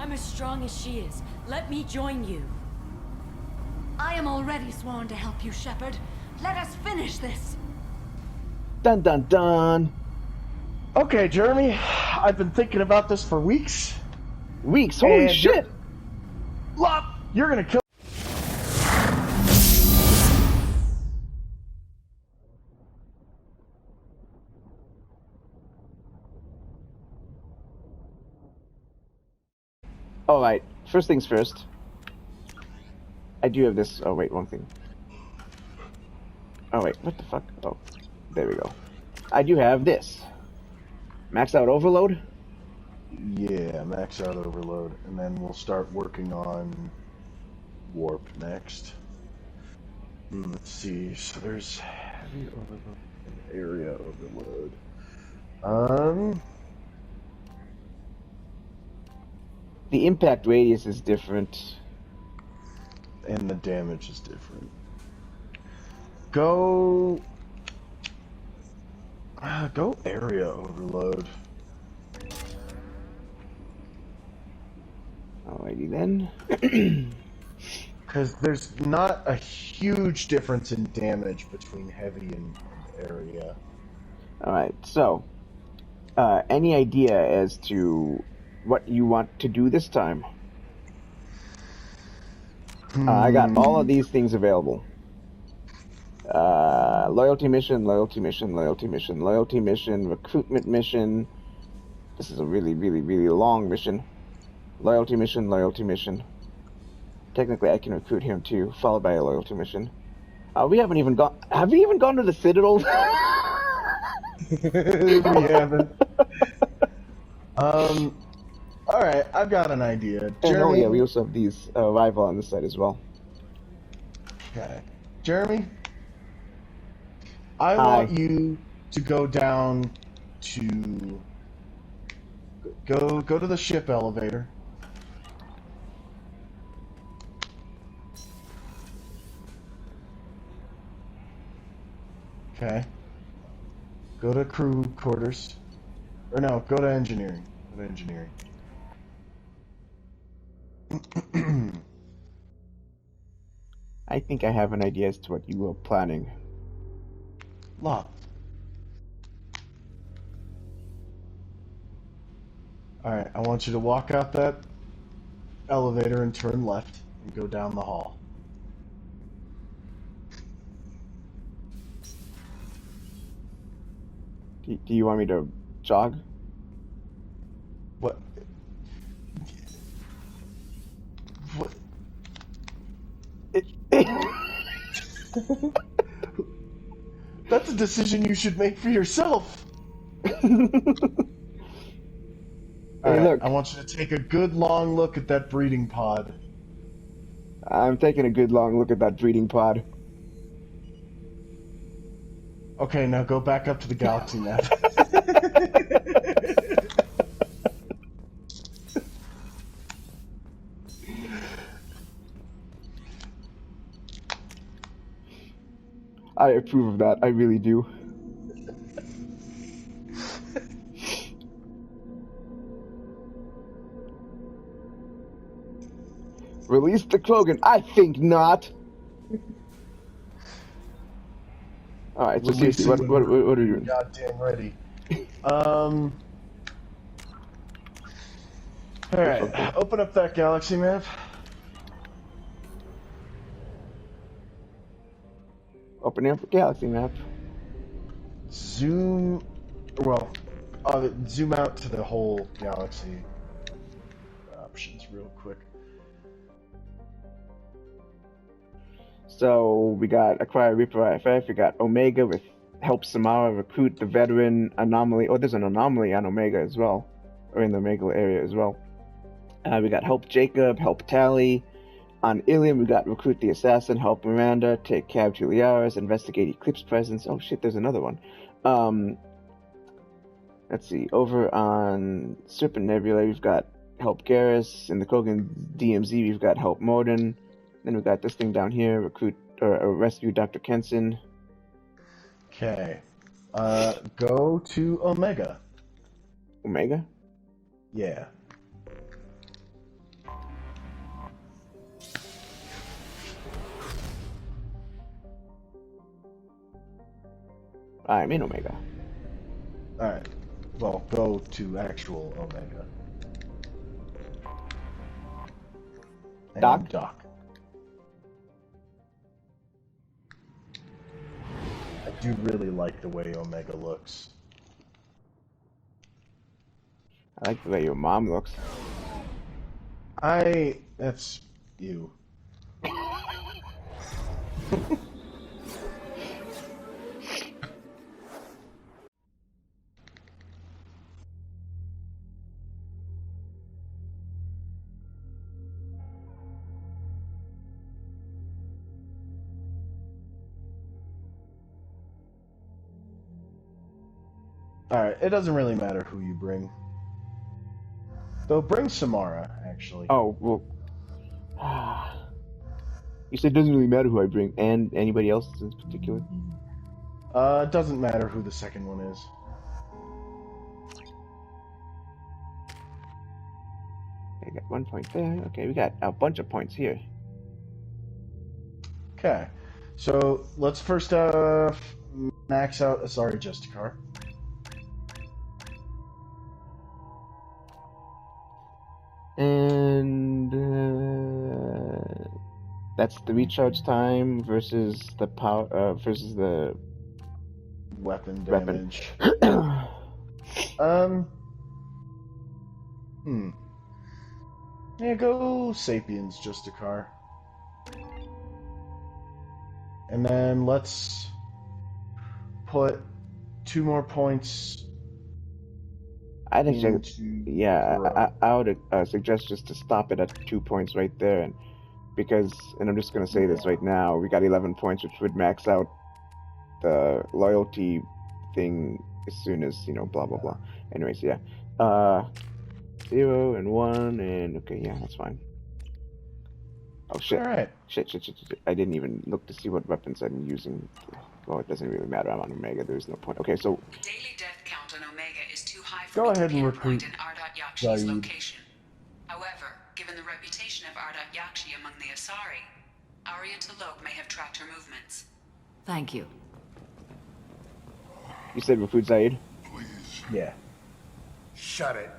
I'm as strong as she is. Let me join you. I am already sworn to help you, Shepard. Let us finish this. Dun dun dun. Okay, Jeremy, I've been thinking about this for weeks. Weeks? Holy shit! You're gonna kill. Alright, first things first. I do have this. Oh, wait, wrong thing. Oh, wait, what the fuck? Oh, there we go. I do have this. Max out overload? Yeah, max out overload, and then we'll start working on warp next. Let's see. So there's heavy overload and area overload. The impact radius is different. And the damage is different. Go area overload. Alrighty then. Because there's not a huge difference in damage between heavy and area. Alright, so, any idea as to what you want to do this time? I got all of these things available. Loyalty mission, loyalty mission, loyalty mission, loyalty mission, recruitment mission. This is a really, really, really long mission. Loyalty mission, loyalty mission. Technically, I can recruit him too, followed by a loyalty mission. We haven't even gone. Have we even gone to the Citadel? We haven't. Alright, I've got an idea. And oh yeah, we also have these rival on this side as well. Okay. Jeremy, I want you to go down to go to the ship elevator. Okay. Go to crew quarters. Or no, go to engineering. Go to engineering. I think I have an idea as to what you were planning. Lot. Alright, I want you to walk out that elevator and turn left and go down the hall. Do you want me to jog? What? What? That's a decision you should make for yourself. Alright, look. I want you to take a good long look at that breeding pod. I'm taking a good long look at that breeding pod. Okay, now go back up to the galaxy map. I approve of that, I really do. Release the Krogan? I think not! Alright, so seriously, what are you doing? Goddamn ready. Alright, open up that galaxy map. Opening up the galaxy map. Zoom out to the whole galaxy. Options real quick. So we got Acquire Reaper IFF, we got Omega with help Samara recruit the veteran anomaly. Oh, there's an anomaly on Omega as well, or in the Omega area as well. We got help Jacob, help Tally. On Ilium, we got recruit the assassin, help Miranda, take cab to Liara's, investigate Eclipse presence. Oh shit, there's another one. Let's see. Over on Serpent Nebula, we've got help Garrus. In the Krogan DMZ, we've got help Morden. Then we got this thing down here, recruit or rescue Dr. Kenson. Okay. Go to Omega. Omega? Yeah. I'm in Omega. Alright. Well, go to actual Omega. And Dock? Dock. I do really like the way Omega looks. I like the way your mom looks. That's you. Alright, it doesn't really matter who you bring. Though bring Samara, actually. Oh, well. You said it doesn't really matter who I bring, and anybody else in particular? It doesn't matter who the second one is. I got 1 point there. Okay, we got a bunch of points here. Okay. So, let's first max out Asari Justicar. And that's the recharge time versus the power versus the Weapon weapon. damage. Yeah, go Sapiens Justicar. And then let's put 2 more points. I think, into I would suggest just to stop it at 2 points right there, and I'm just gonna say this right now, we got 11 points, which would max out the loyalty thing as soon as blah blah blah. Anyways, yeah, 0 and 1 and okay, yeah, that's fine. Oh shit! All right. Shit! I didn't even look to see what weapons I'm using. Well, it doesn't really matter. I'm on Omega. There's no point. Okay, so The daily death count on Omega is too high for Go me to ahead and pinpoint recruit an Ardat Yakshi's Zaid. location. However, given the reputation of Ardat Yakshi among the Asari, Arya T'Loak may have tracked her movements. Thank you. you said recruit Zaid. Please. Yeah. Shut it.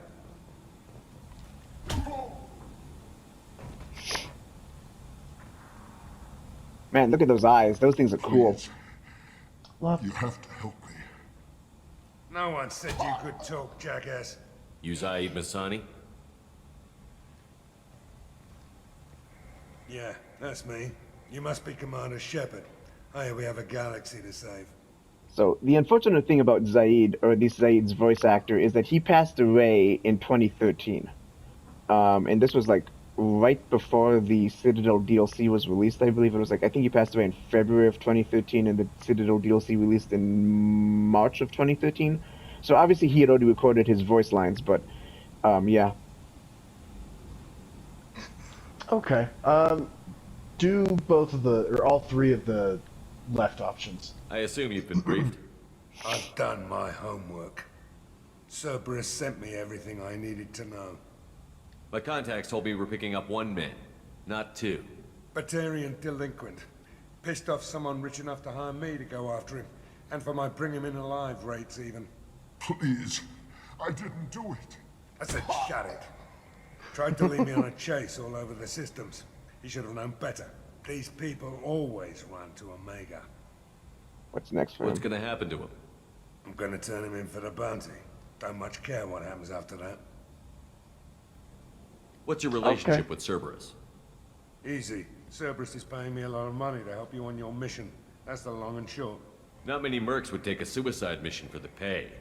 Man, look at those eyes. Those things are cool. Please. Well, You have to help me. No one said you could talk, jackass. You Zaid Masani? Yeah, that's me. You must be Commander Shepard. I hear we have a galaxy to save. So the unfortunate thing about Zaid, or at least Zaid's voice actor, is that he passed away in 2013. And this was like right before the Citadel DLC was released, I believe. It was like, I think he passed away in February of 2013, and the Citadel DLC released in March of 2013. So obviously he had already recorded his voice lines, but yeah. okay. Do both of or all 3 of the left options. I assume you've been briefed. I've done my homework. Cerberus sent me everything I needed to know. My contacts told me we're picking up 1 man, not 2. Batarian delinquent. Pissed off someone rich enough to hire me to go after him. And for my bring him in alive rates even. Please. I didn't do it. I said shut it. Tried to lead me on a chase all over the systems. He should have known better. These people always run to Omega. What's next for What's him? gonna happen to him? I'm gonna turn him in for the bounty. Don't much care what happens after that. What's your relationship with Cerberus? Easy. Cerberus is paying me a lot of money to help you on your mission. That's the long and short. Not many mercs would take a suicide mission for the pay.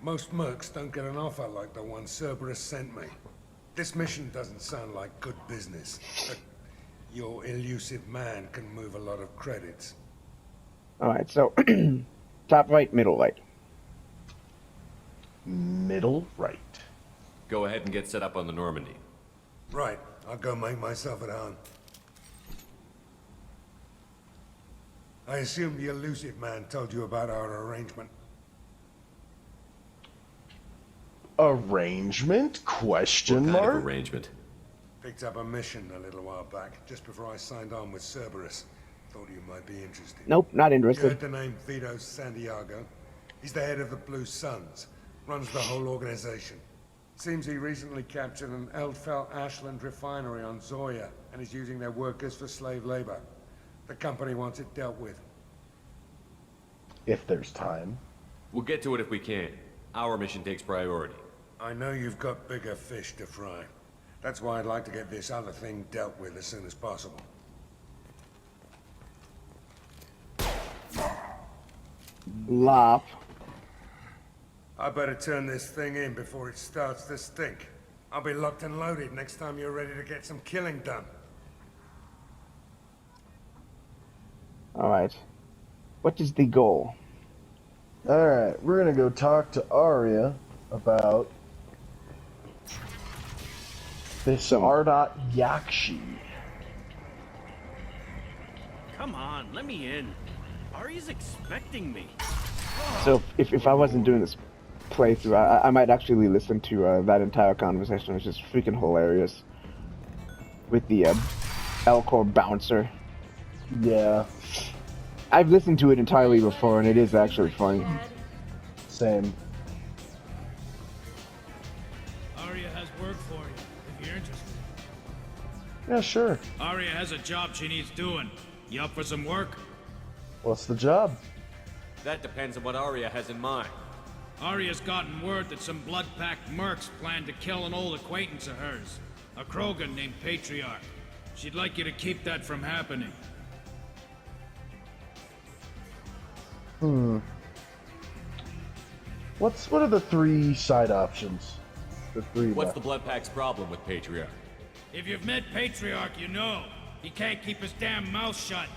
Most mercs don't get an offer like the one Cerberus sent me. This mission doesn't sound like good business, but your elusive man can move a lot of credits. Alright, so top right, middle right. Middle right. Go ahead and get set up on the Normandy. Right, I'll go make myself at home. I assume the elusive man told you about our arrangement. Arrangement? Question What kind mark? of arrangement? Picked up a mission a little while back, just before I signed on with Cerberus. Thought you might be interested. Nope, not You interested. heard the name Vito Santiago? He's the head of the Blue Suns, runs the whole organization. Seems he recently captured an Eldfell Ashland refinery on Zoya and is using their workers for slave labor. The company wants it dealt with. If there's time. We'll get to it if we can. Our mission takes priority. I know you've got bigger fish to fry. That's why I'd like to get this other thing dealt with as soon as possible. Lop. I better turn this thing in before it starts to stink. I'll be locked and loaded next time you're ready to get some killing done. Alright. What is the goal? Alright, we're gonna go talk to Arya about this Ardot Yakshi. Come on, let me in. Ari's expecting me. So if I wasn't doing this playthrough, I might actually listen to that entire conversation, which is freaking hilarious. With the Elcor bouncer. Yeah, I've listened to it entirely before, and it is actually funny. same. Arya has work for you, if you're interested. Yeah, sure. Arya has a job she needs doing. You up for some work? What's the job? That depends on what Arya has in mind. Arya's gotten word that some blood-packed mercs plan to kill an old acquaintance of hers, a Krogan named Patriarch. She'd like you to keep that from happening. What are the 3 side options? The 3 What's left. the Blood Pack's problem with Patriarch? If you've met Patriarch, you know. He can't keep his damn mouth shut.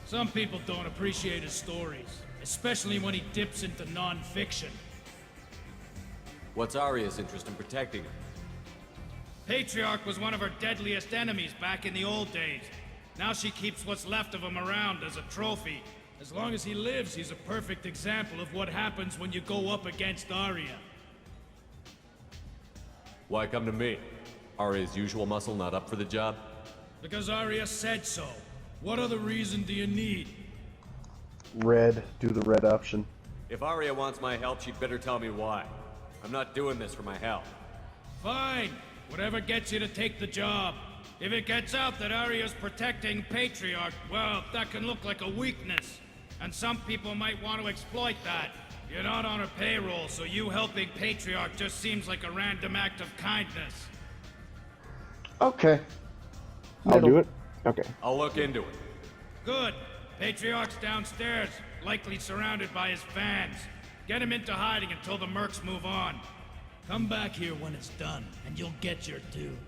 Some people don't appreciate his stories, especially when he dips into non-fiction. What's Arya's interest in protecting him? Patriarch was one of her deadliest enemies back in the old days. Now she keeps what's left of him around as a trophy. As long as he lives, he's a perfect example of what happens when you go up against Arya. Why come to me? Arya's usual muscle not up for the job? Because Arya said so. What other reason do you need? Red. Do the red option. If Arya wants my help, she'd better tell me why. I'm not doing this for my help. Fine. Whatever gets you to take the job. If it gets out that Arya's protecting Patriarch, well, that can look like a weakness. And some people might want to exploit that. You're not on her payroll, so you helping Patriarch just seems like a random act of kindness. Okay. I'll do it. Okay. I'll look into it. Good. Patriarch's downstairs, likely surrounded by his fans. Get him into hiding until the mercs move on. Come back here when it's done, and you'll get your due.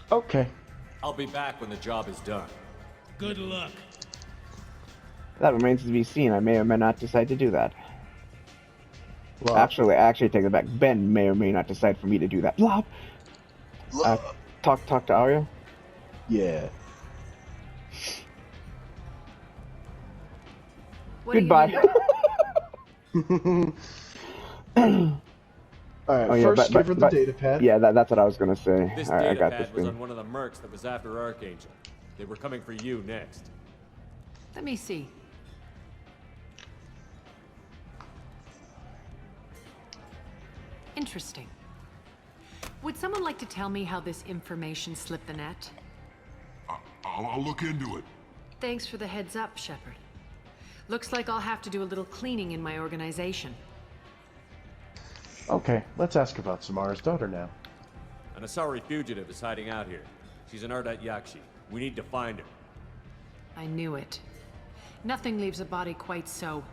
Okay. I'll be back when the job is done. Good luck. That remains to be seen. I may or may not decide to do that. Well, I actually take it back. Ben may or may not decide for me to do that. Lop. Talk to Arya. yeah. Goodbye. Alright, Oh, yeah, first give her the data pad. Yeah, that's what I was gonna say. This Alright, I data got this pad was thing. on one of the mercs that was after Archangel. They were coming for you next. Let me see. Interesting. Would someone like to tell me how this information slipped the net? I'll look into it. Thanks for the heads up, Shepard. Looks like I'll have to do a little cleaning in my organization. Okay, let's ask about Samara's daughter now. An Asari fugitive is hiding out here. She's an Ardot Yakshi. We need to find her. I knew it. Nothing leaves a body quite so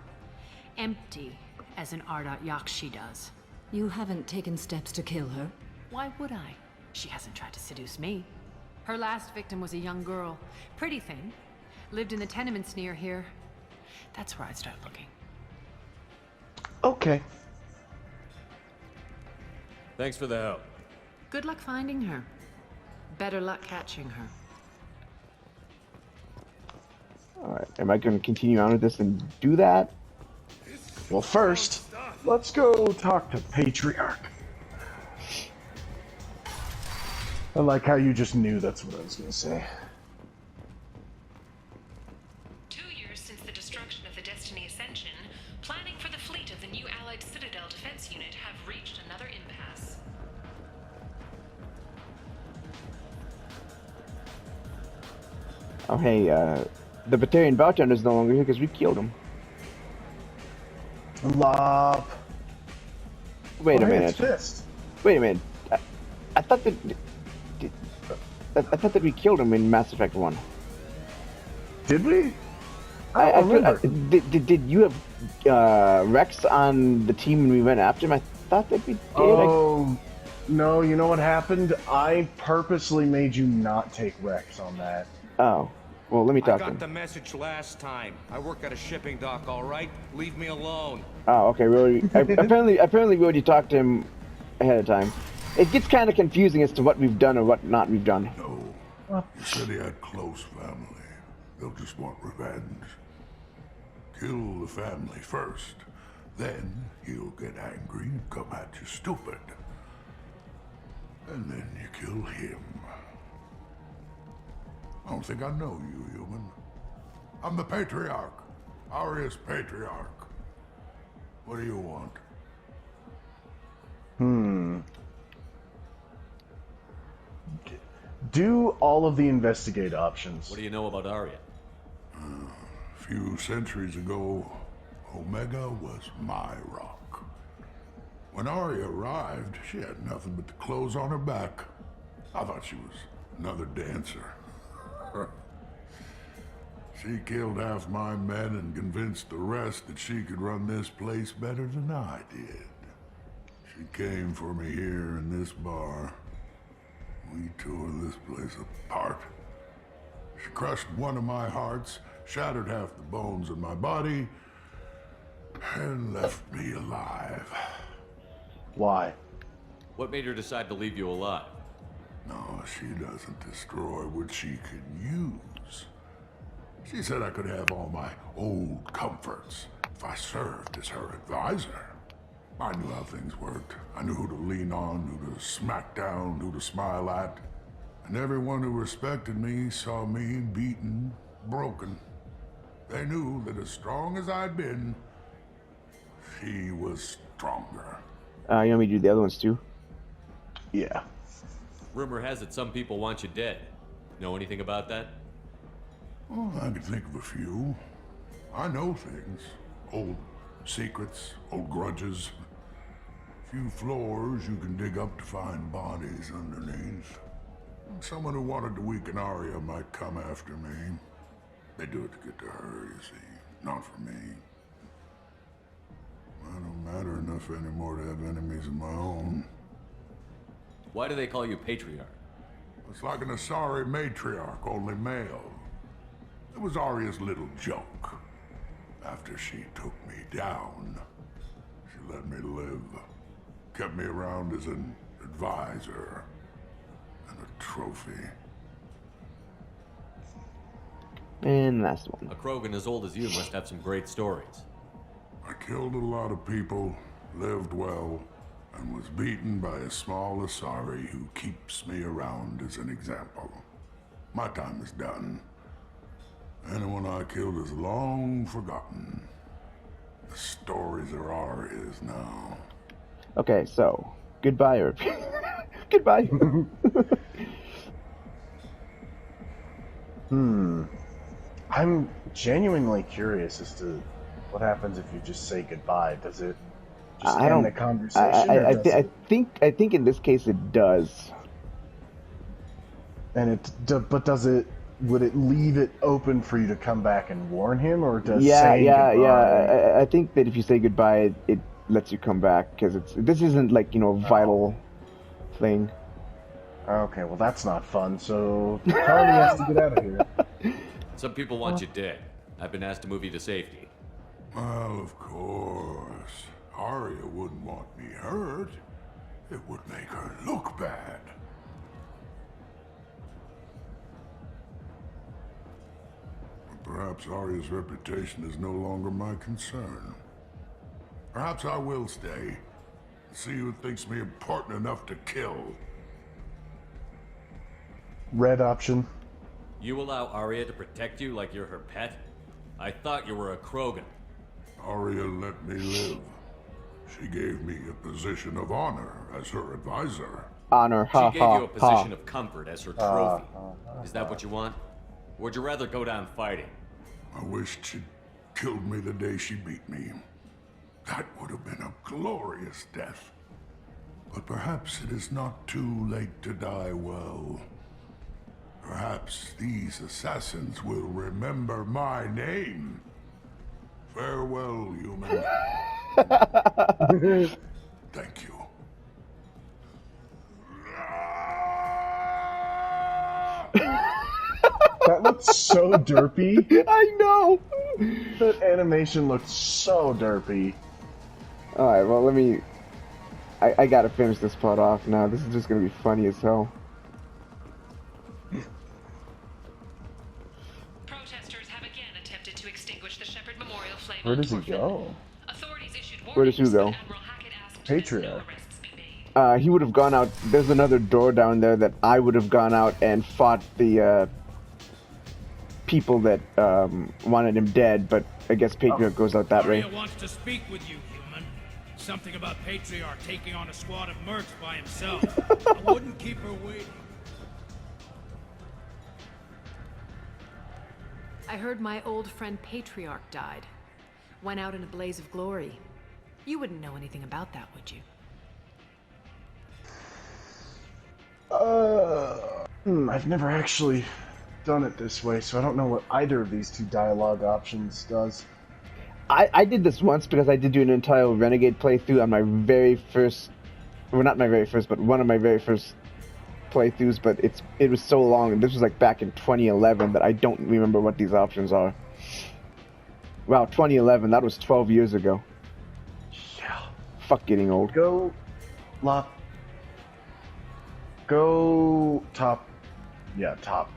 empty as an Ardot Yakshi does. You haven't taken steps to kill her? Why would I? She hasn't tried to seduce me. Her last victim was a young girl. Pretty thing. Lived in the tenements near here. That's where I'd start looking. Okay. Thanks for the help. Good luck finding her. Better luck catching her. Alright, am I gonna continue on with this and do that? Well, first, let's go talk to Patriarch. I like how you just knew that's what I was gonna say. 2 years since the destruction of the Destiny Ascension, planning for the fleet Oh, hey, the Batarian bartender is no longer here because we killed him. Lop. Wait a Hey, minute. it's Fist. Wait a minute. I thought that... I thought that we killed him in Mass Effect 1. Did we? I don't remember. Did you have Rex on the team when we went after him? I thought that we did. Oh, no, you know what happened? I purposely made you not take Rex on that. Oh. Well, let me talk to I got him. the message last time. I work at a shipping dock, all right? Leave me alone. Oh, okay. Apparently we already talked to him ahead of time. It gets kind of confusing as to what we've done or what not we've done. No. You said he had close family. They'll just want revenge. Kill the family first. Then he'll get angry and come at you stupid. And then you kill him. I don't think I know you, human. I'm the Patriarch. Aria's Patriarch. What do you want? Do all of the investigate options. What do you know about Aria? A few centuries ago, Omega was my rock. When Aria arrived, she had nothing but the clothes on her back. I thought she was another dancer. She killed half my men and convinced the rest that she could run this place better than I did. She came for me here in this bar. We tore this place apart. She crushed one of my hearts, shattered half the bones in my body, and left me alive. Why? What made her decide to leave you alive? No, she doesn't destroy what she can use. She said I could have all my old comforts if I served as her advisor. I knew how things worked. I knew who to lean on, who to smack down, who to smile at. And everyone who respected me saw me beaten, broken. They knew that as strong as I'd been, she was stronger. You want me to do the other ones too? Yeah. Rumor has it some people want you dead. Know anything about that? Well, I could think of a few. I know things. Old secrets, old grudges. Few floors you can dig up to find bodies underneath. Someone who wanted to weaken Aria might come after me. They do it to get to her, you see, not for me. I don't matter enough anymore to have enemies of my own. Why do they call you Patriarch? It's like an Asari matriarch, only male. It was Aria's little joke. After she took me down, she let me live. Kept me around as an advisor and a trophy. And last one. A Krogan as old as you must have some great stories. I killed a lot of people, lived well, and was beaten by a small Asari who keeps me around as an example. My time is done. Anyone I killed is long forgotten. The stories are Aria's now. Okay, so goodbye, or goodbye. I'm genuinely curious as to what happens if you just say goodbye. Does it just end the conversation? I think in this case it does. And but does it? Would it leave it open for you to come back and warn him, or does saying goodbye... I think that if you say goodbye, it lets you come back, because this isn't like, a vital thing. Okay, well that's not fun, so Charlie has to get out of here. Some people want you dead. I've been asked to move you to safety. Well, of course. Aria wouldn't want me hurt. It would make her look bad. Perhaps Aria's reputation is no longer my concern. Perhaps I will stay. See who thinks me important enough to kill. Red option. You allow Aria to protect you like you're her pet? I thought you were a Krogan. Aria let me live. She gave me a position of honor as her advisor. Honor, She gave you a position of comfort as her trophy. Is that what you want? Would you rather go down fighting? I wished she'd killed me the day she beat me. That would have been a glorious death. But perhaps it is not too late to die well. Perhaps these assassins will remember my name. Farewell, human. Thank you. That looks so derpy. I know! That animation looked so derpy. Alright, well, let me... I gotta finish this part off now. This is just gonna be funny as hell. Protesters have again attempted to extinguish the Shepherd Memorial flame. Where does he go? Authorities issued Where does he go? Admiral Hackett asked Patriarch. no arrests be made. He would have gone out... There's another door down there that I would have gone out and fought the, people that, wanted him dead, but I guess Patriarch goes out that way. Arya wants to speak with you, human. Something about Patriarch taking on a squad of mercs by himself. I wouldn't keep her waiting. I heard my old friend Patriarch died. Went out in a blaze of glory. You wouldn't know anything about that, would you? I've never actually done it this way, so I don't know what either of these two dialogue options does. I did this once because I did do an entire Renegade playthrough on my very first... Well, not my very first, but one of my very first playthroughs, but it was so long, and this was like back in 2011, that I don't remember what these options are. Wow, 2011, that was 12 years ago. Yeah. Fuck getting old. Go top. Yeah, top.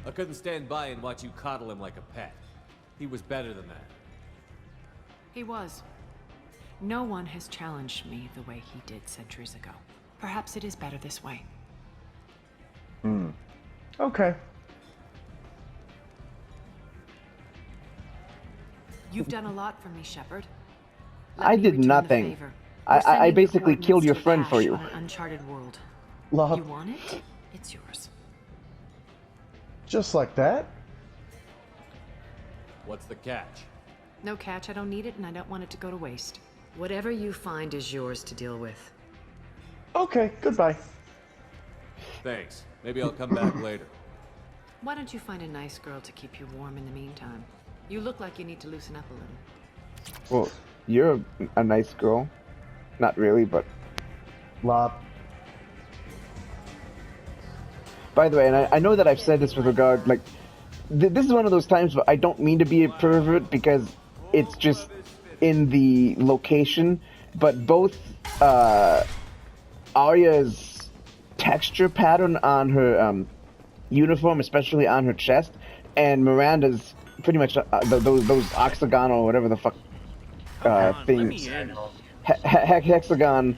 I couldn't stand by and watch you coddle him like a pet. He was better than that. He was. No one has challenged me the way he did centuries ago. Perhaps it is better this way. Okay. You've done a lot for me, Shepard. I did nothing. I basically killed your friend for you. On an uncharted world. Love. You want it? It's yours. Just like that? What's the catch? No catch, I don't need it, and I don't want it to go to waste. Whatever you find is yours to deal with. Okay, goodbye. Thanks. Maybe I'll come back later. Why don't you find a nice girl to keep you warm in the meantime? You look like you need to loosen up a little. Well, you're a nice girl. Not really, but... Lop. By the way, and I know that I've said this with regard, like, this is one of those times where I don't mean to be a pervert because it's just in the location, but both Arya's texture pattern on her uniform, especially on her chest, and Miranda's pretty much those octagonal or whatever the fuck things, hexagon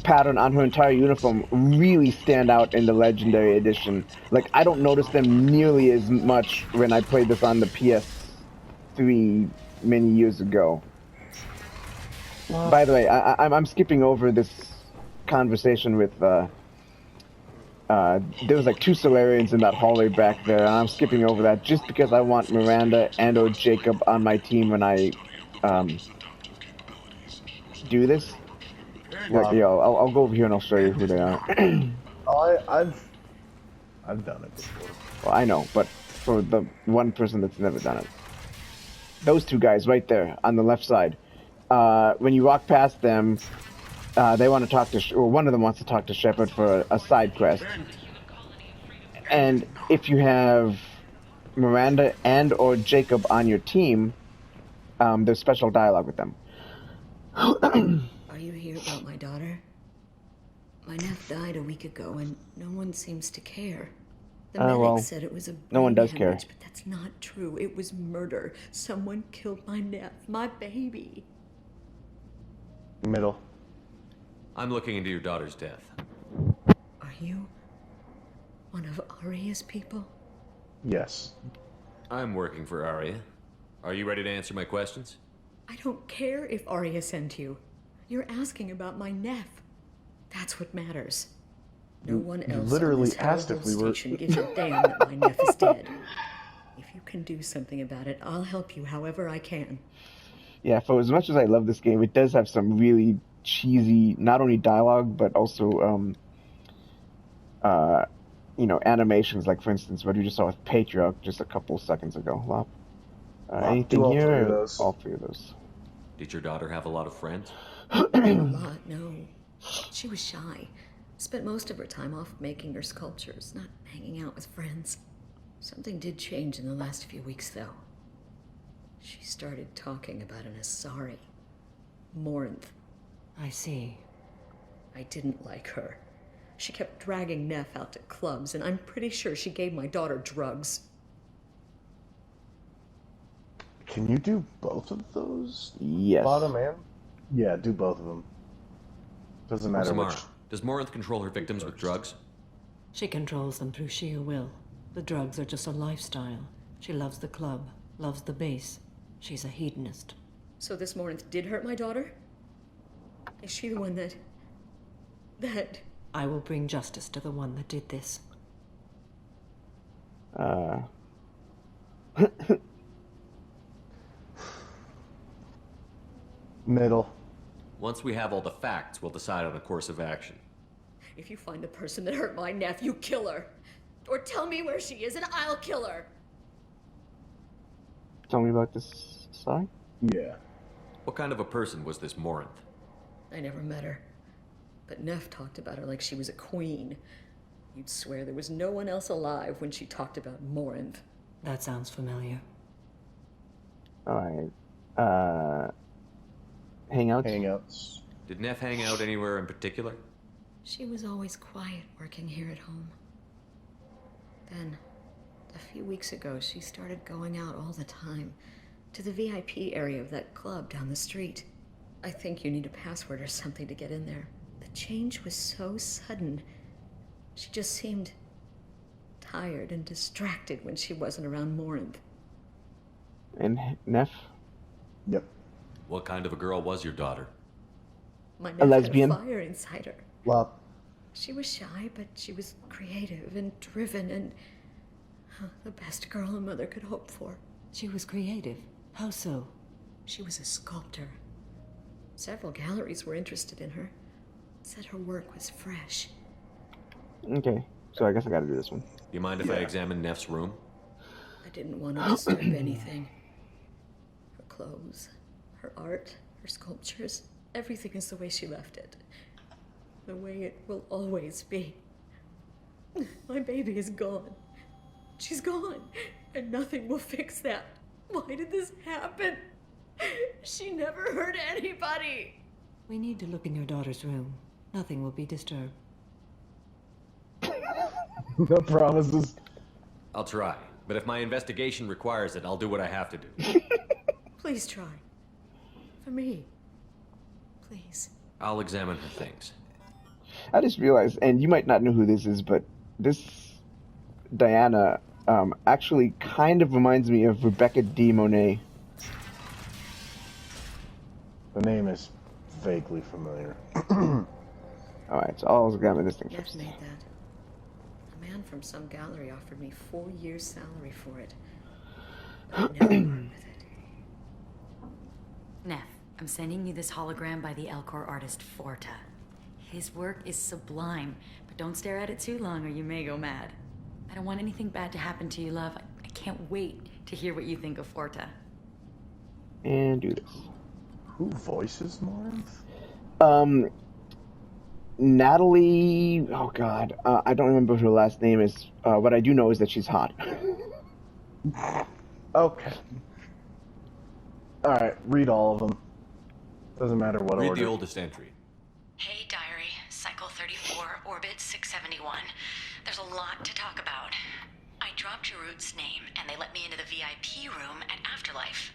pattern on her entire uniform really stand out in the Legendary Edition. Like, I don't notice them nearly as much when I played this on the PS3 many years ago. Well, by the way, I'm skipping over this conversation with, there was like 2 Solarians in that hallway back there, and I'm skipping over that just because I want Miranda and or Jacob on my team when I, do this. Like, yo, I'll go over here and I'll show you who they are. I've done it before. Well, I know, but for the one person that's never done it. Those 2 guys right there on the left side. When you walk past them, they want to talk to, or one of them wants to talk to Shepard for a side quest. And if you have Miranda and or Jacob on your team, there's special dialogue with them. Are you here about my daughter? My nephew died a week ago, and no one seems to care. The medic said it was a no one does care. But that's not true. It was murder. Someone killed my nephew, my baby. Middle. I'm looking into your daughter's death. Are you one of Arya's people? Yes. I'm working for Arya. Are you ready to answer my questions? I don't care if Arya sent you. You're asking about my nephew. That's what matters. No one You else literally on this asked if we were... station gives a damn that my nephew is dead. If you can do something about it, I'll help you however I can. Yeah, for as much as I love this game, it does have some really cheesy, not only dialogue, but also, animations, like, for instance, what you just saw with Patriarch just a couple seconds ago. Lop. Anything all here? Three of those. All three of those. Did your daughter have a lot of friends? Not a lot, no. She was shy. Spent most of her time off making her sculptures, not hanging out with friends. Something did change in the last few weeks, though. She started talking about an Asari. Morinth. I see. I didn't like her. She kept dragging Neff out to clubs, and I'm pretty sure she gave my daughter drugs. Can you do both of those? Yes. Bottom and? Yeah, do both of them. Doesn't matter Samara, which. does Morinth control her victims with drugs? She controls them through sheer will. The drugs are just a lifestyle. She loves the club, loves the base. She's a hedonist. So this Morinth did hurt my daughter? Is she the one that... I will bring justice to the one that did this. Middle. Once we have all the facts, we'll decide on a course of action. If you find the person that hurt my nephew, kill her. Or tell me where she is and I'll kill her. Tell me about this. Sorry? Yeah. What kind of a person was this Morinth? I never met her. But Neff talked about her like she was a queen. You'd swear there was no one else alive when she talked about Morinth. That sounds familiar. Alright. Hangouts? Hangouts. Did Neff hang out anywhere in particular? She was always quiet working here at home. Then, a few weeks ago, she started going out all the time to the VIP area of that club down the street. I think you need a password or something to get in there. The change was so sudden. She just seemed tired and distracted when she wasn't around Morinth. And Neff? Yep. What kind of a girl was your daughter? My A Neff lesbian? had a fire inside her. Lop. She was shy, but she was creative and driven and the best girl a mother could hope for. She was creative. How so? She was a sculptor. Several galleries were interested in her. Said her work was fresh. Okay, so I guess I gotta do this one. Do you mind if I examine Neff's room? I didn't want to disturb anything. Her clothes, her art, her sculptures, everything is the way she left it. The way it will always be. My baby is gone. She's gone, and nothing will fix that. Why did this happen? She never hurt anybody. We need to look in your daughter's room. Nothing will be disturbed. No promises. I'll try, but if my investigation requires it, I'll do what I have to do. Please try. For me. Please. I'll examine her things. I just realized, and you might not know who this is, but this Diana actually kind of reminds me of Rebecca D. Monet. The name is vaguely familiar. Alright, so I'll examine this thing Neff first. made that. A man from some gallery offered me 4 years' salary for it. But I never part with it. Neff, I'm sending you this hologram by the Elcor artist Forta. His work is sublime, but don't stare at it too long or you may go mad. I don't want anything bad to happen to you, love. I can't wait to hear what you think of Forta. And do this. Who voices Morinth? Natalie... Oh god, I don't remember what her last name is. What I do know is that she's hot. Okay. Alright, read all of them. Doesn't matter what Read order. the oldest entry. Hey, Diary. Cycle 34, Orbit 671. There's a lot to talk about. I dropped Jarut's name, and they let me into the VIP room at Afterlife.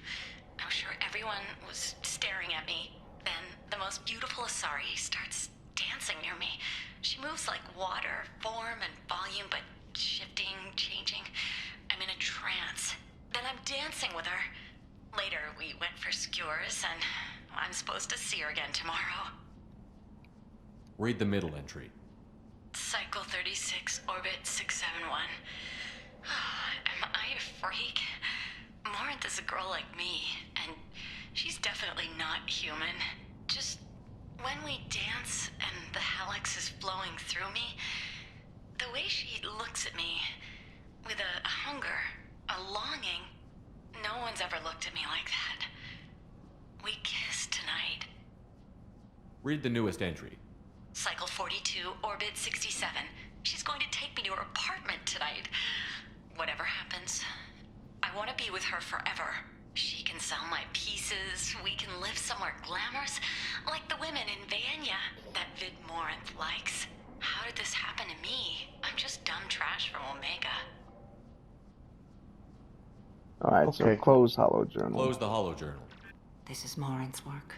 I'm sure everyone was staring at me. Then the most beautiful Asari starts dancing near me. She moves like water, form and volume, but shifting, changing. I'm in a trance. Then I'm dancing with her. Later, we went for skewers, and I'm supposed to see her again tomorrow. Read the middle entry. Cycle 36, Orbit 671. Am I a freak? Morinth is a girl like me, and she's definitely not human. Just when we dance and the helix is flowing through me, the way she looks at me with a hunger, a longing, no one's ever looked at me like that. We kissed tonight. Read the newest entry. Cycle 42, Orbit 67. She's going to take me to her apartment tonight. Whatever happens, I want to be with her forever. She can sell my pieces, we can live somewhere glamorous, like the women in Vanya that Vid Morinth likes. How did this happen to me? I'm just dumb trash from Omega. Alright, so close Hollow Journal. Close the Hollow Journal. This is Morinth's work.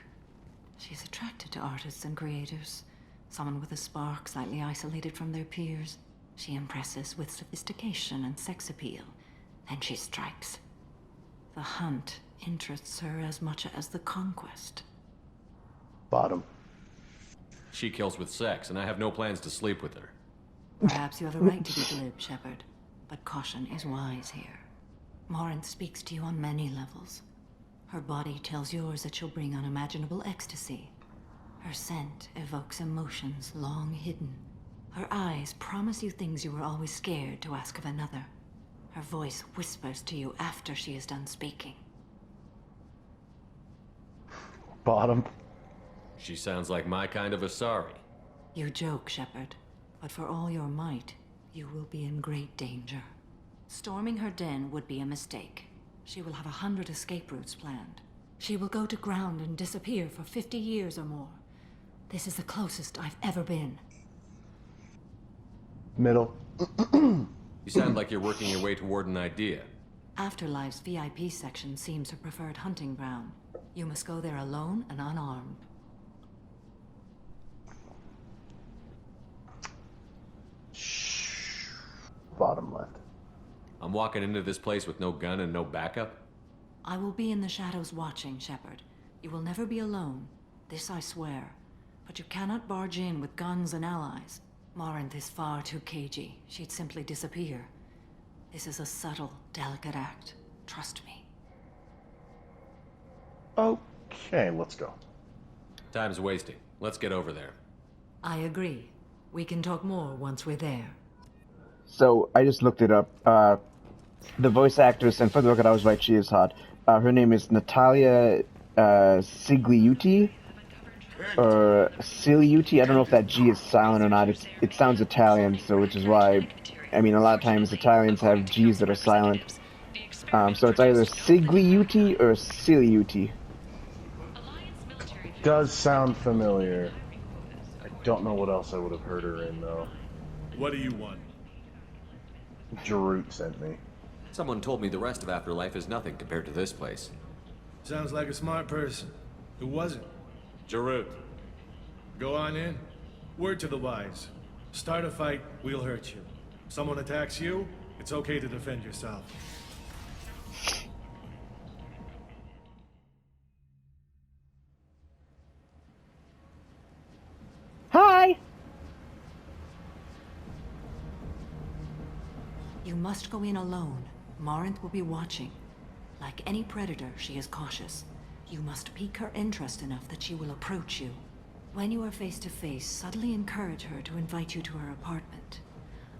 She's attracted to artists and creators. Someone with a spark, slightly isolated from their peers. She impresses with sophistication and sex appeal. Then she strikes. The hunt interests her as much as the conquest. Bottom. She kills with sex, and I have no plans to sleep with her. Perhaps you have a right to be glib, Shepard, but caution is wise here. Morinth speaks to you on many levels. Her body tells yours that she'll bring unimaginable ecstasy. Her scent evokes emotions long hidden. Her eyes promise you things you were always scared to ask of another. Her voice whispers to you after she is done speaking. Bottom. She sounds like my kind of Asari. You joke, Shepard, but for all your might, you will be in great danger. Storming her den would be a mistake. She will have 100 escape routes planned. She will go to ground and disappear for 50 years or more. This is the closest I've ever been. Middle. You sound like you're working your way toward an idea. Afterlife's VIP section seems her preferred hunting ground. You must go there alone and unarmed. Bottom left. I'm walking into this place with no gun and no backup? I will be in the shadows watching, Shepard. You will never be alone. This I swear. But you cannot barge in with guns and allies. Morinth is far too cagey. She'd simply disappear. This is a subtle, delicate act. Trust me. Okay, let's go. Time's wasting. Let's get over there. I agree. We can talk more once we're there. So, I just looked it up. The voice actress, and for the record, I was right, she is hot. Her name is Natalia Sigliuti. Or Ciliuti. I don't know if that G is silent or not. It sounds Italian, so which is why, I mean, a lot of times Italians have G's that are silent. So it's either Sigliuti or Ciliuti. Does sound familiar. I don't know what else I would have heard her in, though. What do you want? Jarut sent me. Someone told me the rest of Afterlife is nothing compared to this place. Sounds like a smart person. Who was it? Jarut. Go on in. Word to the wise. Start a fight, we'll hurt you. Someone attacks you, it's okay to defend yourself. Hi! You must go in alone. Morinth will be watching. Like any predator, she is cautious. You must pique her interest enough that she will approach you. When you are face to face, subtly encourage her to invite you to her apartment.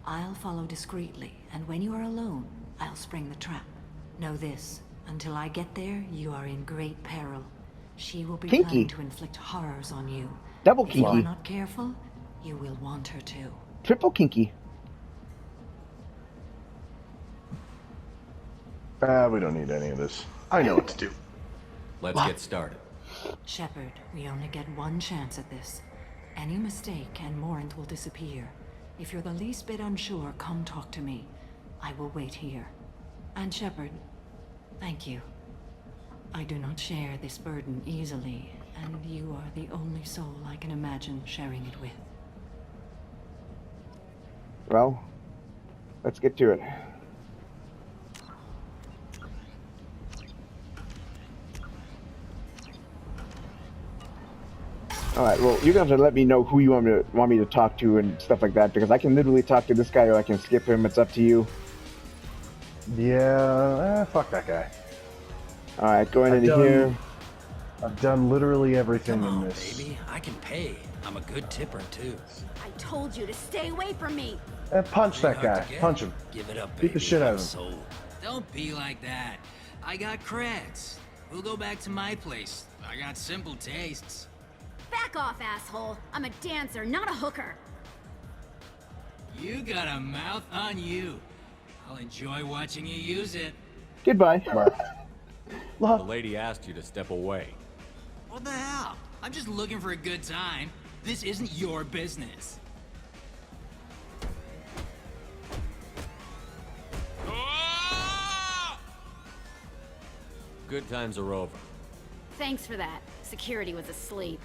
I'll follow discreetly, and when you are alone, I'll spring the trap. Know this, until I get there, you are in great peril. She will be planning to inflict horrors on you. Double If you kinky. are not careful, you will want her to. Triple kinky. We don't need any of this. I know what to do. Let's get started. Shepard, we only get one chance at this. Any mistake and Morinth will disappear. If you're the least bit unsure, come talk to me. I will wait here. And Shepard, thank you. I do not share this burden easily, and you are the only soul I can imagine sharing it with. Well, let's get to it. All right. Well, you're gonna have to let me know who you want me to talk to and stuff like that, because I can literally talk to this guy or I can skip him. It's up to you. Yeah, fuck that guy. All right, going into here. I've done literally everything Come on, in this. baby. I can pay. I'm a good tipper, too. I told you to stay away from me. Punch that Pretty hard guy. to get. Punch him. Give it up, baby. Beat the shit out of him. So, don't be like that. I got creds. We'll go back to my place. I got simple tastes. Back off, asshole. I'm a dancer, not a hooker. You got a mouth on you. I'll enjoy watching you use it. Goodbye. The lady asked you to step away. What the hell? I'm just looking for a good time. This isn't your business. Good times are over. Thanks for that. Security was asleep.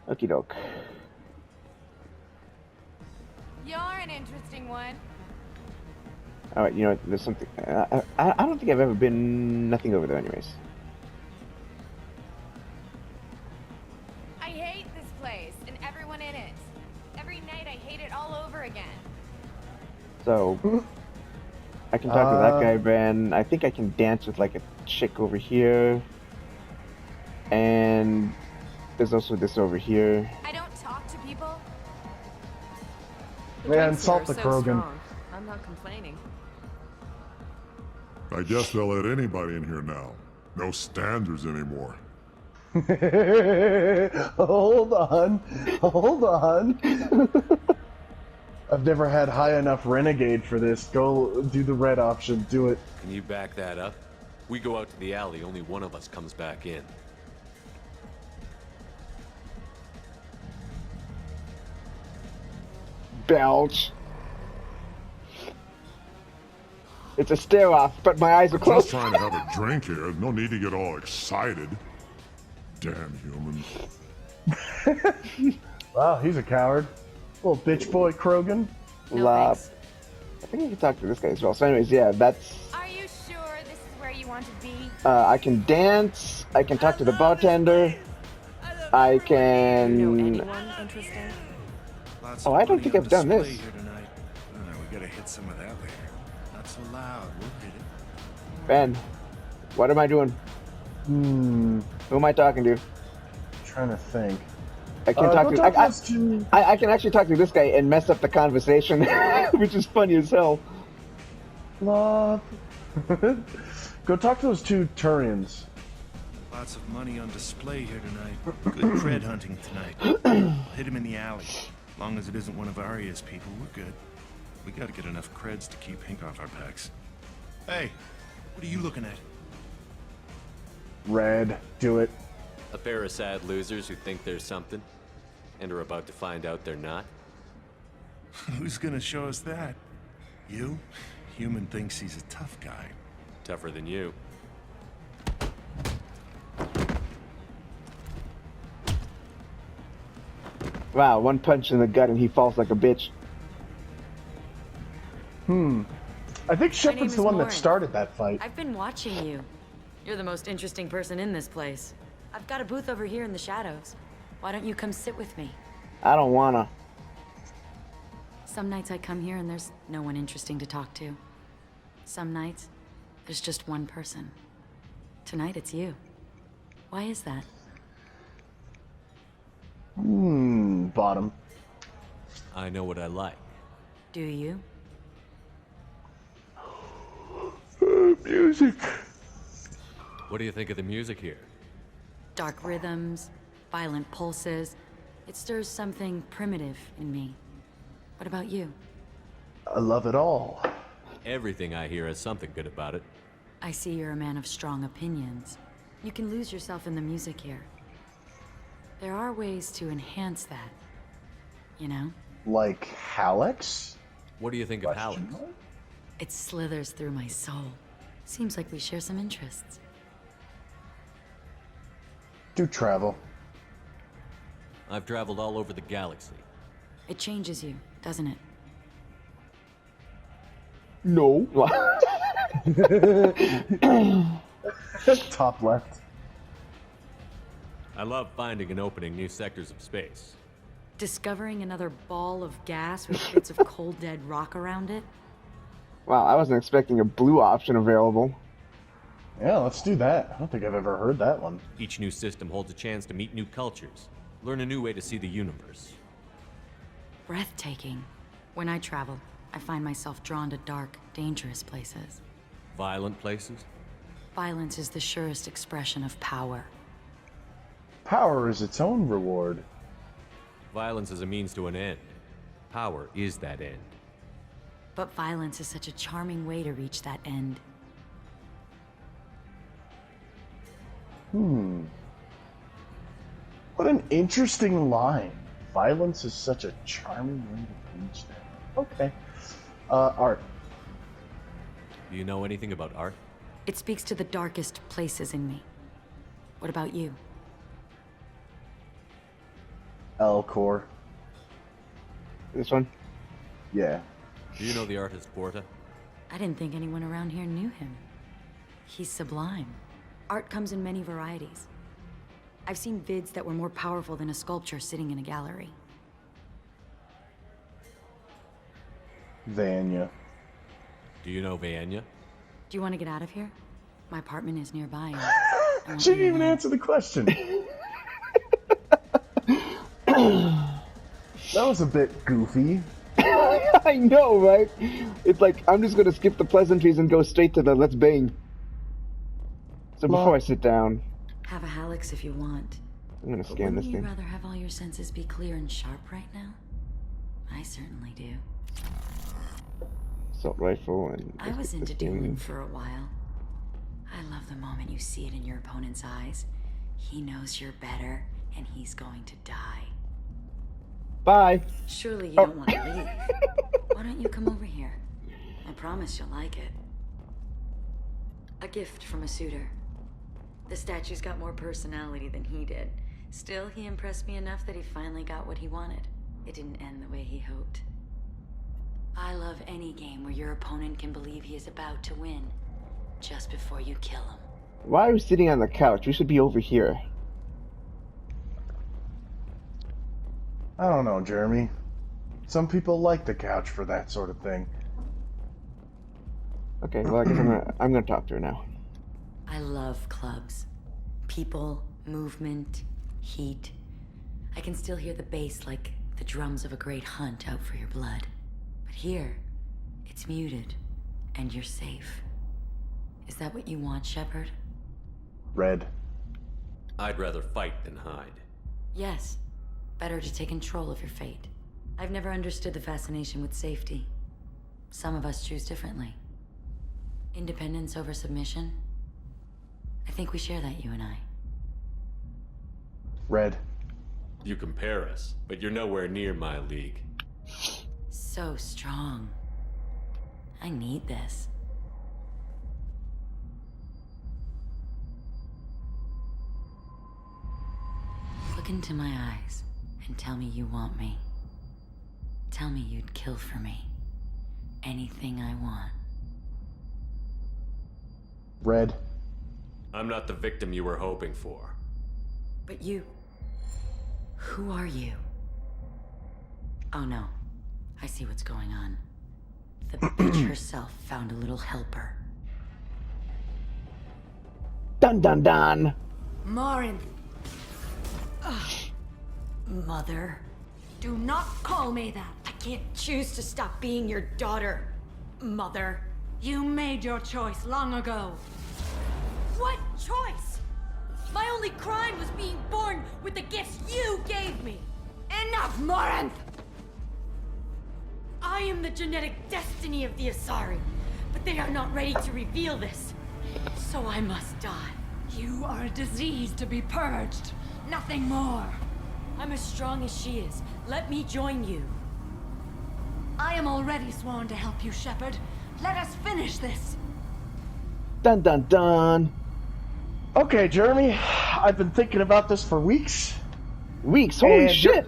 Okie doke. You're an interesting one. All right, you know what, there's something. I don't think I've ever been nothing over there, anyways. I hate this place and everyone in it. Every night I hate it all over again. So I can talk to that guy, Ben. I think I can dance with like a chick over here, and there's also this over here. I don't talk to people. Yeah, insult the Krogan. I'm not complaining. I guess they'll let anybody in here now. No standards anymore. Hold on. Hold on. I've never had high enough renegade for this. Go do the red option. Do it. Can you back that up? We go out to the alley, only one of us comes back in. Belch. It's a stare off, but my eyes are closed. Just trying to have a drink here. No need to get all excited. Damn humans. Wow, he's a coward. Little bitch boy Krogan. I think I can talk to this guy as well. So anyways, yeah, that's... Are you sure this is where you want to be? I can dance. I can talk to the bartender. I can... Anyone interesting? Oh, I don't think I've done this. We gotta hit some of that later. Not so loud. We'll hit it. Ben, what am I doing? Who am I talking to? Trying to think. I can talk to. I can actually talk to this guy and mess up the conversation, which is funny as hell. Love. Go talk to those two Turians. Lots of money on display here tonight. Good cred hunting tonight. I'll hit him in the alley. As long as it isn't one of Arya's people, we're good. We gotta get enough creds to keep Hink off our backs. Hey, what are you looking at? Red. Do it. A pair of sad losers who think there's something, and are about to find out they're not. Who's gonna show us that? You? Human thinks he's a tough guy. Tougher than you. Wow, one punch in the gut and he falls like a bitch. I think Shepard's the one that started that fight. I've been watching you. You're the most interesting person in this place. I've got a booth over here in the shadows. Why don't you come sit with me? I don't wanna. Some nights I come here and there's no one interesting to talk to. Some nights, there's just one person. Tonight it's you. Why is that? Bottom. I know what I like. Do you? Music. What do you think of the music here? Dark rhythms, violent pulses. It stirs something primitive in me. What about you? I love it all. Everything I hear has something good about it. I see you're a man of strong opinions. You can lose yourself in the music here. There are ways to enhance that. You know? Like Hallex? What do you think of Hallex? It slithers through my soul. Seems like we share some interests. Do travel. I've traveled all over the galaxy. It changes you, doesn't it? No. Top left. I love finding and opening new sectors of space. Discovering another ball of gas with bits of cold dead rock around it? Wow, I wasn't expecting a blue option available. Yeah, let's do that. I don't think I've ever heard that one. Each new system holds a chance to meet new cultures, learn a new way to see the universe. Breathtaking. When I travel, I find myself drawn to dark, dangerous places. Violent places? Violence is the surest expression of power. Power is its own reward. Violence is a means to an end. Power is that end. But violence is such a charming way to reach that end. What an interesting line. Violence is such a charming way to reach that. Okay. Art. Do you know anything about art? It speaks to the darkest places in me. What about you? L-Core. This one? Yeah. Do you know the artist Porta? I didn't think anyone around here knew him. He's sublime. Art comes in many varieties. I've seen vids that were more powerful than a sculpture sitting in a gallery. Vanya. Do you know Vanya? Do you want to get out of here? My apartment is nearby. She didn't even answer the question. That was a bit goofy. I know, right? It's like, I'm just gonna skip the pleasantries and go straight to the let's bang. So before I sit down, Have a Halix if you want. I'm gonna But scan this wouldn't you thing. rather have all your senses be clear and sharp right now? I certainly do. Assault rifle and... I was into dueling for a while. I love the moment you see it in your opponent's eyes. He knows you're better, and he's going to die. Bye! Surely you don't want to leave. Why don't you come over here? I promise you'll like it. A gift from a suitor. The statue's got more personality than he did. Still, he impressed me enough that he finally got what he wanted. It didn't end the way he hoped. I love any game where your opponent can believe he is about to win, just before you kill him. Why are we sitting on the couch? We should be over here. I don't know, Jeremy. Some people like the couch for that sort of thing. Okay, well I guess I'm gonna talk to her now. I love clubs. People, movement, heat. I can still hear the bass like the drums of a great hunt out for your blood. But here, it's muted, and you're safe. Is that what you want, Shepard? Red. I'd rather fight than hide. Yes. Better to take control of your fate. I've never understood the fascination with safety. Some of us choose differently. Independence over submission? I think we share that, you and I. Red. You compare us, but you're nowhere near my league. So strong. I need this. Look into my eyes and tell me you want me. Tell me you'd kill for me. Anything I want. Red. I'm not the victim you were hoping for. But you... Who are you? Oh no. I see what's going on. The bitch herself found a little helper. Dun dun dun! Morin! Mother. Do not call me that. I can't choose to stop being your daughter, Mother. You made your choice long ago. What choice? My only crime was being born with the gifts you gave me. Enough, Morin! I am the genetic destiny of the Asari, but they are not ready to reveal this. So I must die. You are a disease to be purged. Nothing more. I'm as strong as she is. Let me join you. I am already sworn to help you, Shepard. Let us finish this. Dun dun dun! Okay, Jeremy. I've been thinking about this for weeks. Weeks? Holy shit!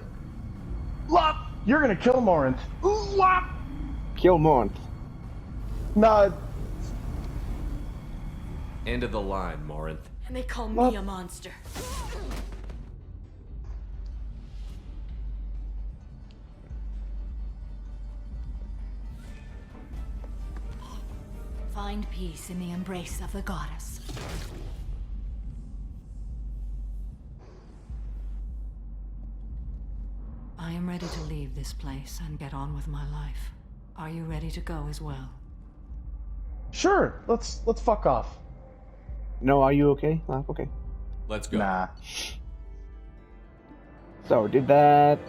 You're gonna kill Morinth. Kill Morinth. Nah. End of the line, Morinth. And they call me a monster. find peace in the embrace of the goddess. I am ready to leave this place and get on with my life. Are you ready to go as well? Sure, let's fuck off. No, are you okay? Okay. Let's go. Nah. So, did that...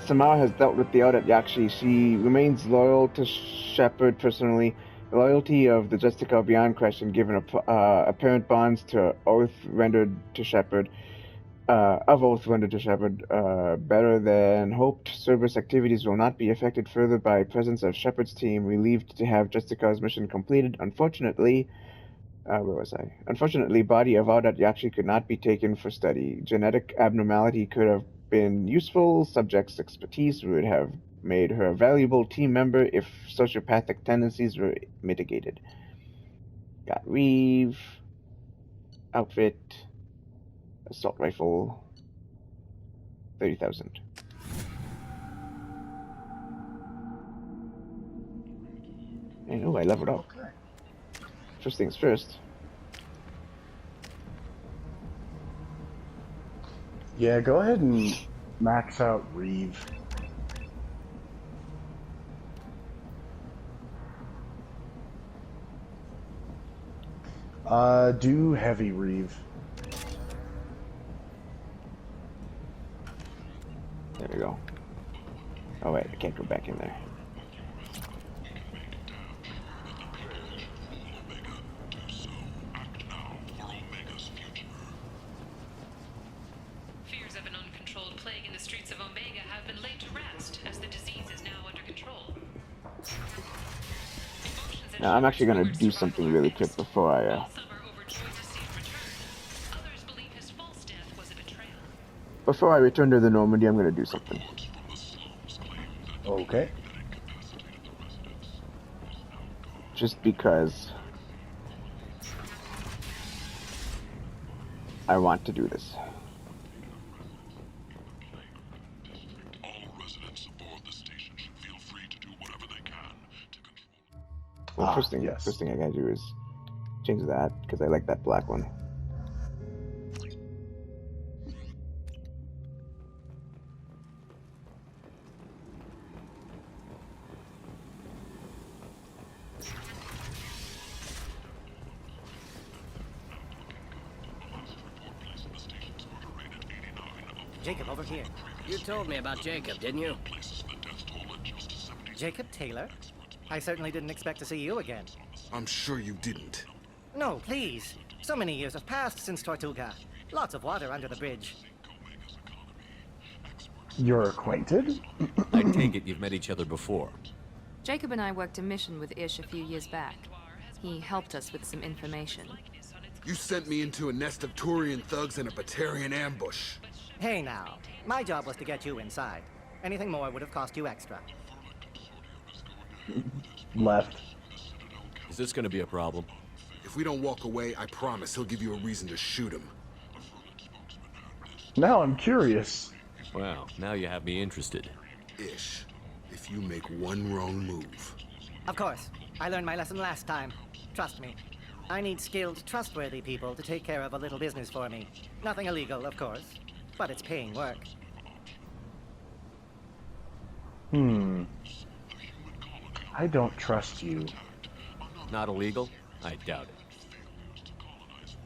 Samara has dealt with the Audat Yakshi. She remains loyal to Shepard personally. The loyalty of the Justicar are beyond question, given apparent bonds to oath rendered to Shepard. Better than hoped, Cerberus activities will not be affected further by presence of Shepard's team, relieved to have Justicar's mission completed. Unfortunately, Unfortunately, body of Audat Yakshi could not be taken for study. Genetic abnormality could have been useful. Subject's expertise would have made her a valuable team member if sociopathic tendencies were mitigated. Got Reeve, outfit, assault rifle, 30,000. And oh, I leveled up. Okay. First things first. Yeah, go ahead and max out Reeve. Do heavy Reeve. There we go. Oh wait, I can't go back in there. Fears of an uncontrolled plague in the streets of Omega have been laid to rest, as the disease is now under control. Now I'm actually gonna do something really quick before I Before I return to the Normandy, I'm gonna do something. Okay. Just because I want to do this. Well, first thing I gotta do is change that because I like that black one. Jacob, over here. You told me about Jacob, didn't you? Jacob Taylor? I certainly didn't expect to see you again. I'm sure you didn't. No, please. So many years have passed since Tortuga. Lots of water under the bridge. You're acquainted? I take it you've met each other before. Jacob and I worked a mission with Ish a few years back. He helped us with some information. You sent me into a nest of Turian thugs in a Batarian ambush. Hey now, my job was to get you inside. Anything more would have cost you extra. Left. Is this gonna be a problem? If we don't walk away, I promise he'll give you a reason to shoot him. Now I'm curious. Well, now you have me interested. Ish, if you make one wrong move... Of course. I learned my lesson last time. Trust me. I need skilled, trustworthy people to take care of a little business for me. Nothing illegal, of course. But it's paying work. I don't trust you. Not illegal? I doubt it.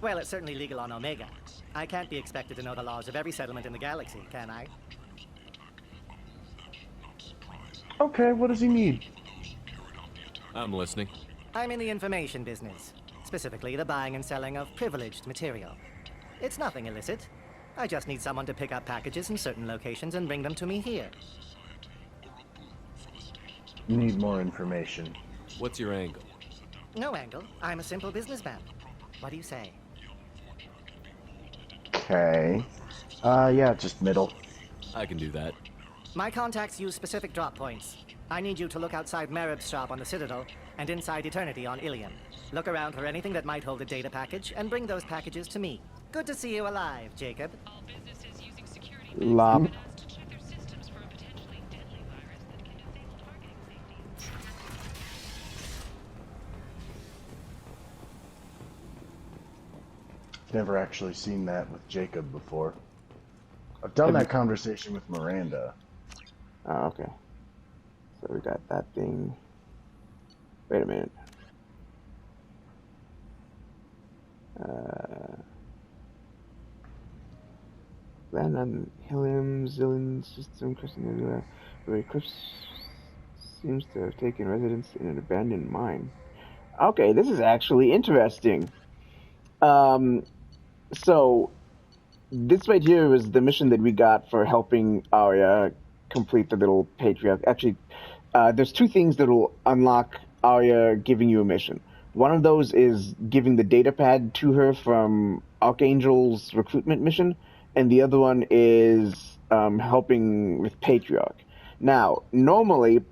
Well, it's certainly legal on Omega. I can't be expected to know the laws of every settlement in the galaxy, can I? Okay, what does he need? I'm listening. I'm in the information business. Specifically, the buying and selling of privileged material. It's nothing illicit. I just need someone to pick up packages in certain locations and bring them to me here. You need more information. What's your angle? No angle. I'm a simple businessman. What do you say? Okay. Yeah, just middle. I can do that. My contacts use specific drop points. I need you to look outside Merib's shop on the Citadel and inside Eternity on Ilion. Look around for anything that might hold a data package and bring those packages to me. Good to see you alive, Jacob. Lop. Never actually seen that with Jacob before. I've done that conversation with Miranda. Oh, okay. So we got that thing. Wait a minute. Land on Helium, Zillion system, crossing the where Eclipse seems to have taken residence in an abandoned mine. Okay, this is actually interesting. So this right here was the mission that we got for helping Arya complete the little patriarch. Actually, there's two things that will unlock Arya giving you a mission. One of those is giving the data pad to her from Archangel's recruitment mission, and the other one is helping with Patriarch. Now, normally,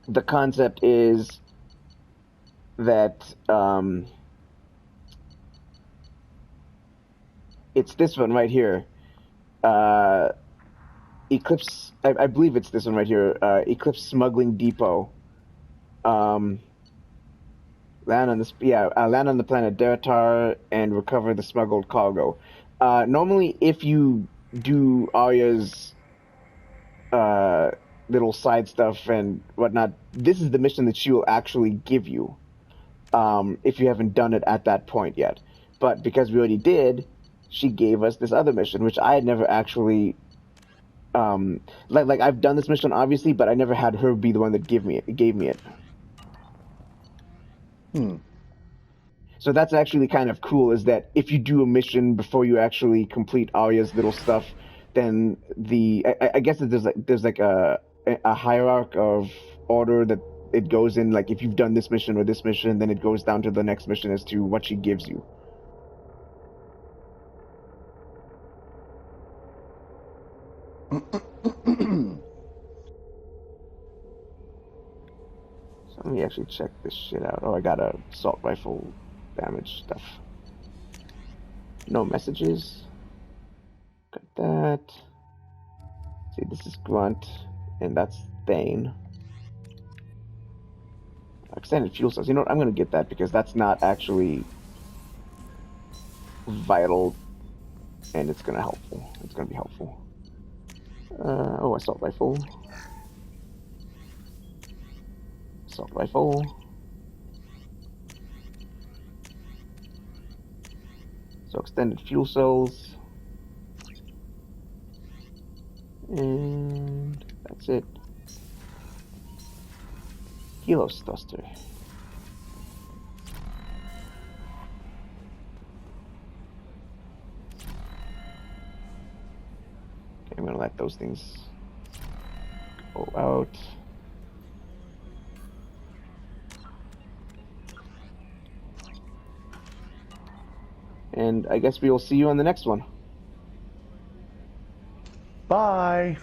the concept is that it's this one right here. Eclipse, I believe it's this one right here. Eclipse Smuggling Depot. Land on the planet Deratar and recover the smuggled cargo. Normally, if you do Arya's little side stuff and whatnot, this is the mission that she will actually give you. If you haven't done it at that point yet. But because we already did, she gave us this other mission, which I had never actually... like I've done this mission, obviously, but I never had her be the one that gave me it. So that's actually kind of cool, is that if you do a mission before you actually complete Arya's little stuff, then I guess that there's like a hierarchy of order that it goes in. Like if you've done this mission or this mission, then it goes down to the next mission as to what she gives you. So let me actually check this shit out. Oh, I got a assault rifle damage stuff. No messages. Got that. See, this is Grunt, and that's Thane. Extended fuel cells. You know what? I'm gonna get that because that's not actually vital, and it's gonna helpful. It's gonna be helpful. Oh, assault rifle. Assault rifle. So extended fuel cells. And that's it. Helos thruster. Okay, I'm gonna let those things go out. And I guess we will see you on the next one. Bye.